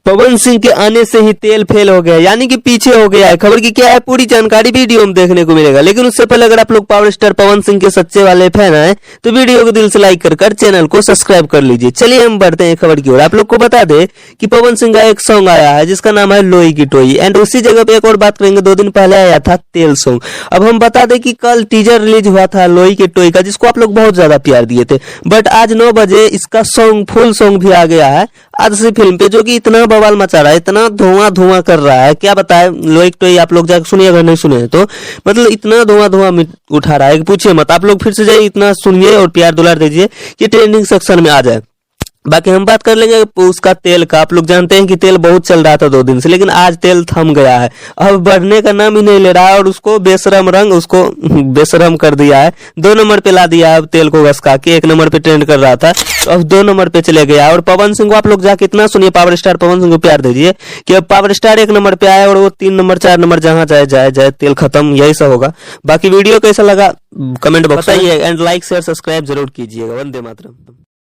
पवन सिंह के आने से ही तेल फेल हो गया, यानी कि पीछे हो गया है। खबर की क्या है पूरी जानकारी वीडियो में देखने को मिलेगा, लेकिन उससे पहले अगर आप लोग पावर स्टार पवन सिंह के सच्चे वाले फैन हैं तो वीडियो को दिल से लाइक कर चैनल को सब्सक्राइब कर लीजिए। चलिए हम बढ़ते हैं खबर की ओर। आप लोग को बता दे कि पवन सिंह का एक सॉन्ग आया है जिसका नाम है लोई की टोई, एंड उसी जगह पे एक और बात करेंगे, 2 दिन पहले आया था तेल सॉन्ग। अब हम बता दें कि कल टीजर रिलीज हुआ था लोई की टोई का, जिसको आप लोग बहुत ज्यादा प्यार दिए थे, बट आज 9 बजे इसका सॉन्ग फुल सॉन्ग भी आ गया है आदर्श फिल्म पे, जो कि इतना बवाल मचा रहा है, इतना धुआं कर रहा है, क्या बताए। लोई की टोई आप लोग जाकर सुनिए अगर नहीं सुने तो, मतलब इतना धुआं उठा रहा है कि पूछिए मत। आप लोग फिर से जाइए, इतना सुनिए और प्यार दुलार दीजिए कि ट्रेंडिंग सेक्शन में आ जाए। बाकी हम बात कर लेंगे उसका तेल का। आप लोग जानते हैं कि तेल बहुत चल रहा था 2 दिन से, लेकिन आज तेल थम गया है, अब बढ़ने का नाम ही नहीं ले रहा है, और उसको बेशरम रंग उसको बेशरम कर दिया है। 2 नंबर पे ला दिया है अब तेल को घसका के, 1 नंबर पे ट्रेंड कर रहा था तो अब 2 नंबर पे चले गया। और पवन सिंह को आप लोग जाके इतना सुनिए, पावर स्टार पवन सिंह को प्यार दीजिए कि अब पावर स्टार 1 नंबर पे आए और वो 3 नंबर 4 नंबर जहां जाए तेल खत्म, यही सब होगा। बाकी वीडियो कैसा लगा कमेंट बॉक्स में बताइए, एंड लाइक शेयर सब्सक्राइब जरूर कीजिएगा। वंदे मातरम।